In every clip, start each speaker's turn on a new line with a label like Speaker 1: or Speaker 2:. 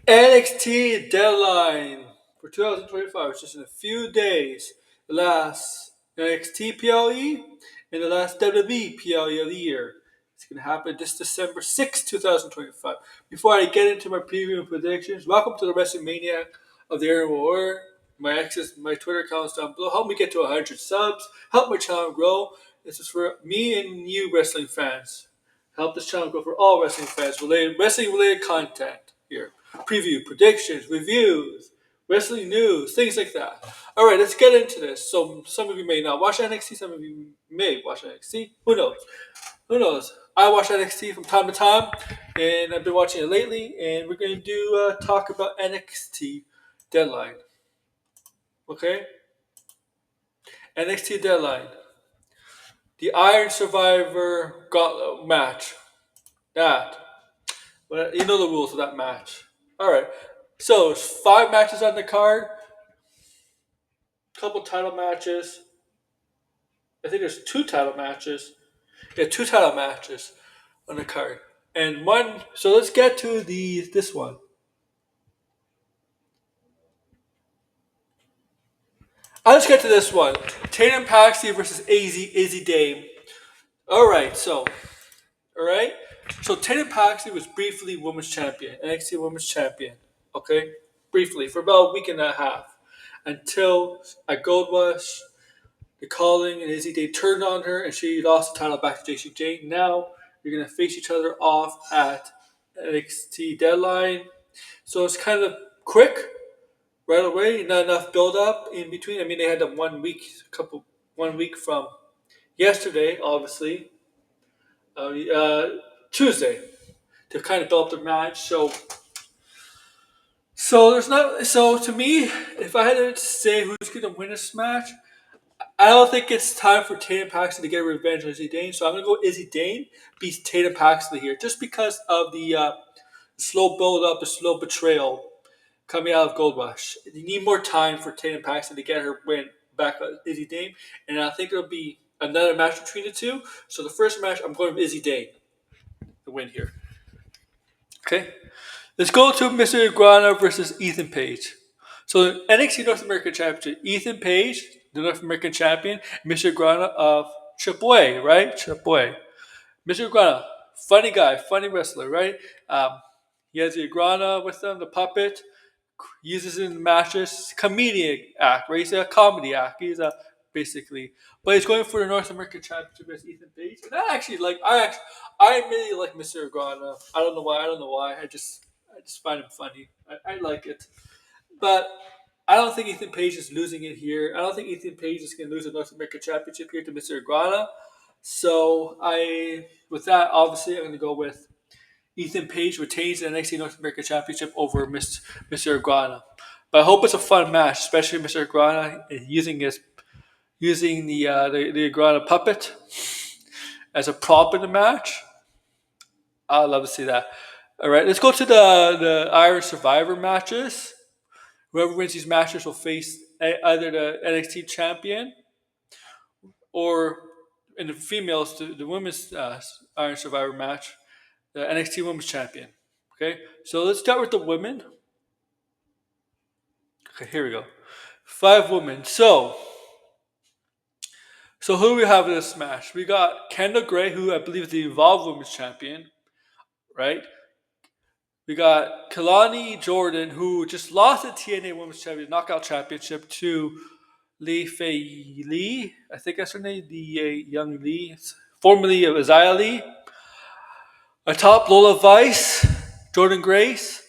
Speaker 1: NXT deadline for 2025 is just in a few days. The last NXT PLE and the last WWE PLE of the year. It's going to happen this December 6th, 2025. Before I get into my preview and predictions, welcome to the Wrestling Maniac of the Aaron War. My Twitter account's down below. Help me get to 100 subs. Help my channel grow. This is for me and you wrestling fans. Help this channel grow for all wrestling fans. Wrestling related content here. Preview, predictions, reviews, wrestling news, things like that. All right, let's get into this. So some of you may not watch NXT, some of you may watch NXT. Who knows? Who knows? I watch NXT from time to time, and I've been watching it lately. And we're going to do talk about NXT Deadline. Okay, NXT Deadline, the Iron Survivor Gauntlet match. That, well, you know the rules of that match. All right. So there's 5 matches on the card, couple title matches. I think there's 2 title matches. Yeah, 2 title matches on the card, and one. So let's get to this one. Let's get to this one. Tatum Paxley versus Izzy Dame. All right, all right. So Tatum Paxley was briefly Women's Champion, NXT Women's Champion. Okay, briefly for about a week and a half, until at Gold Rush, the calling and Izzy they turned on her and she lost the title back to JC Jane. Now you're gonna face each other off at NXT Deadline. So it's kind of quick right away. Not enough build up in between. I mean, they had the 1 week from yesterday, obviously, Tuesday, to kind of build up the match. So there's not. So to me, if I had to say who's going to win this match, I don't think it's time for Tatum Paxley to get revenge on Izzy Dane. So I'm going to go Izzy Dane beats Tatum Paxley here, just because of the slow build up, the slow betrayal coming out of Gold Rush. You need more time for Tatum Paxton to get her win back on Izzy Dane, and I think there'll be another match between the two. So the first match, I'm going with Izzy Dane to win here. Okay, let's go to Mr. Iguana versus Ethan Page. So NXT North American Championship, Ethan Page, the North American Champion, Mr. Iguana of Triple A, right? Triple A. Mr. Iguana, funny guy, funny wrestler, right? He has the iguana with him, the puppet. Uses it in matches. Comedic act, right? He's a comedy act. He's a basically, but he's going for the North American Championship against Ethan Page. And I really like Mr. Iguana. I don't know why. I don't know why. I just find him funny. I like it, but I don't think Ethan Page is losing it here. I don't think Ethan Page is going to lose the North American Championship here to Mr. Iguana. So with that, obviously, I'm going to go with Ethan Page retains the NXT North American Championship over Mr. Iguana. But I hope it's a fun match, especially Mr. Iguana using the Iguana puppet as a prop in the match. I'd love to see that. All right, let's go to the Irish Survivor matches. Whoever wins these matches will face either the NXT champion or in the females, the women's Iron Survivor match, the NXT Women's Champion. Okay, so let's start with the women. Okay, here we go. 5 women. So who do we have in this match? We got Kendall Gray, who I believe is the Evolve Women's Champion, right? We got Kalani Jordan, who just lost the TNA Women's Champion Knockout Championship to Lee Fei Lee. I think that's her name, the young Lee, formerly of Isaiah Lee. Atop Lola Vice, Jordan Grace,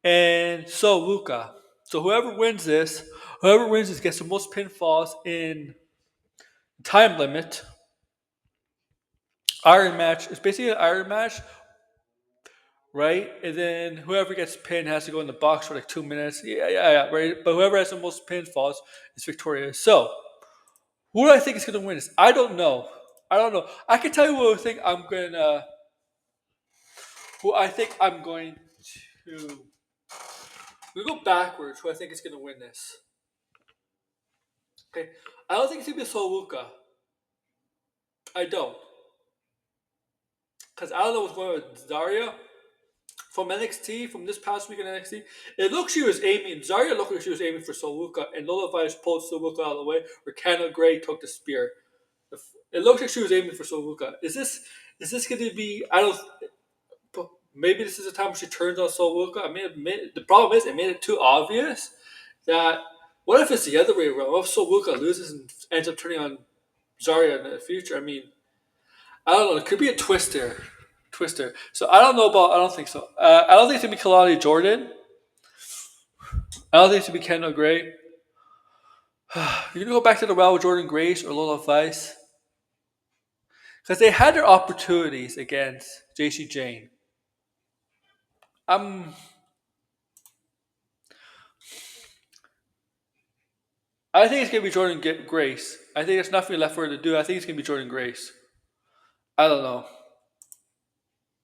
Speaker 1: and So Luca. So whoever wins this gets the most pinfalls in time limit. Iron match. It's basically an iron match, right? And then whoever gets pinned has to go in the box for like 2 minutes. Yeah, right. But whoever has the most pinfalls is victorious. So who do I think is going to win this? I don't know. I can tell you who I think I'm gonna. Who I think I'm going to. We go backwards. Who I think is going to win this? Okay, I don't think it's going to be Soluka. I don't, because I don't know what's going on with Daria. from NXT from this past week in NXT. It looked she was aiming. Zarya looked like she was aiming for Soluka, and Lola Vice pulled Soluka out of the way, where Canada Gray took the spear. It looked like she was aiming for Soluka. Is this going to be? I don't. Maybe this is the time when she turns on Soluka. I mean, the problem is it made it too obvious that. What if it's the other way around? What if Soluka loses and ends up turning on Zarya in the future? I mean, I don't know. It could be a twister. Twister. So I don't know about. I don't think so. I don't think it's gonna be Kalani Jordan. I don't think it's gonna be Kendall Gray. You're gonna go back to the well with Jordan Grace or Lola Vice because they had their opportunities against JC Jane. Um, I think it's gonna be Jordan Grace. I think there's nothing left for her to do. I think it's gonna be Jordan Grace. I don't know.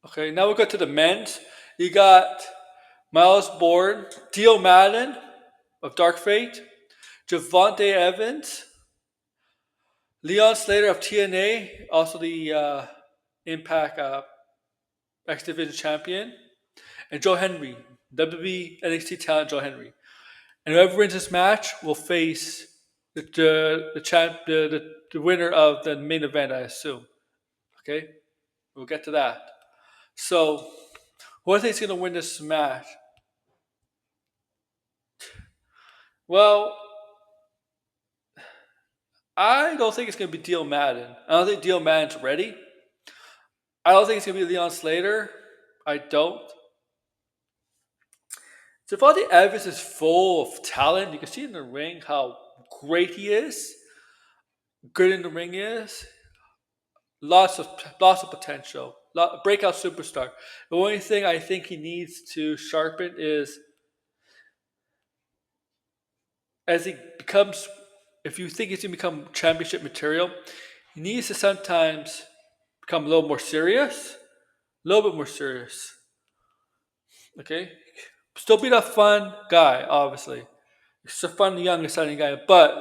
Speaker 1: Okay, now we go to the men's. You got Miles Bourne, Dio Madden of Dark Fate, Javante Evans, Leon Slater of TNA, also the Impact X Division champion, and Joe Henry, WWE NXT talent Joe Henry. And whoever wins this match will face the winner of the main event, I assume. Okay, we'll get to that. So, who do I think is going to win this match? Well, I don't think it's going to be Deal Madden. I don't think Deal Madden's ready. I don't think it's going to be Leon Slater. I don't. Javante Evans is full of talent. You can see in the ring how great he is. Good in the ring he is. Lots of potential. Breakout superstar. The only thing I think he needs to sharpen is as he becomes, if you think he's going to become championship material, he needs to sometimes become a little more serious. A little bit more serious. Okay? Still be that fun guy, obviously. He's a fun, young, exciting guy. But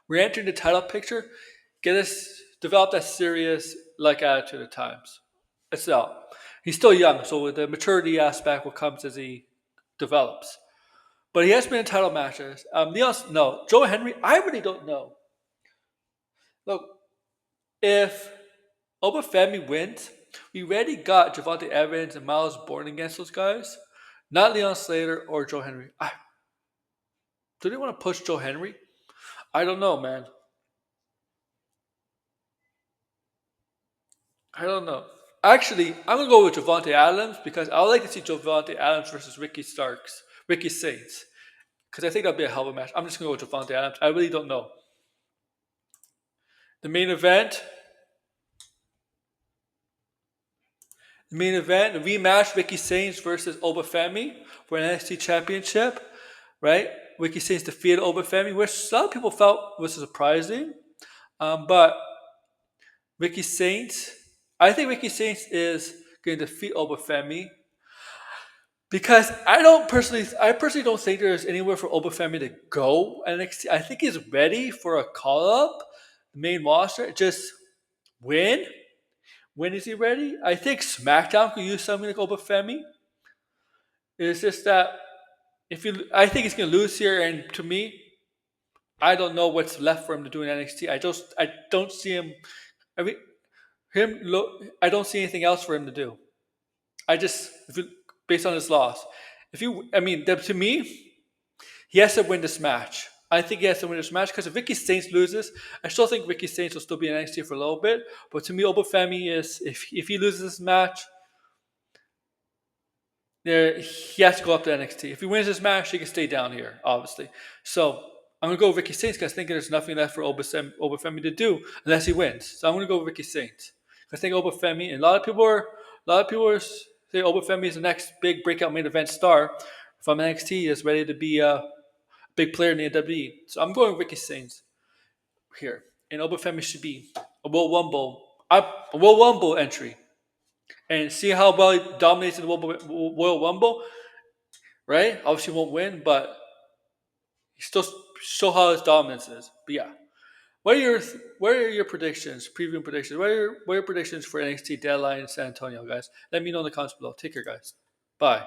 Speaker 1: we're entering the title picture. Get us develop that serious like attitude at times. It's out. He's still young, so the maturity aspect will come as he develops. But he has been in title matches. No, Joe Henry. I really don't know. Look, if Obafemi wins, we already got Javante Evans and Miles Bourne against those guys. Not Leon Slater or Joe Henry. Do they want to push Joe Henry? I don't know, man. I don't know. Actually, I'm gonna go with Javante Adams because I would like to see Javante Adams versus Ricky Saints, because I think that'd be a hell of a match. I'm just gonna go with Javante Adams. I really don't know. The main event, the rematch: Ricky Saints versus Obafemi for an NXT Championship. Right? Ricky Saints defeated Obafemi, which some people felt was surprising, but Ricky Saints. I think Ricky Saints is going to defeat Obafemi because I personally don't think there's anywhere for Obafemi to go. NXT, I think he's ready for a call up, main roster. Just win. When is he ready? I think SmackDown could use something like Obafemi. It's just that I think he's going to lose here, and to me, I don't know what's left for him to do in NXT. I don't see him. I mean, I don't see anything else for him to do. I just, based on his loss, to me, he has to win this match. I think he has to win this match because if Ricky Saints loses, I still think Ricky Saints will still be in NXT for a little bit. But to me, Obafemi is if he loses this match, he has to go up to NXT. If he wins this match, he can stay down here, obviously. So I'm gonna go with Ricky Saints because I think there's nothing left for Obafemi to do unless he wins. So I'm gonna go with Ricky Saints. I think Obafemi, and a lot of people say Obafemi is the next big breakout main event star from NXT is ready to be a big player in the WWE. So I'm going with Ricky Saints here, and Obafemi should be a World Rumble entry, and see how well he dominates in the Royal Rumble. Right? Obviously, won't win, but he still show how his dominance is. But yeah. What are your predictions? Preview predictions. What are your predictions for NXT Deadline in San Antonio, guys? Let me know in the comments below. Take care, guys. Bye.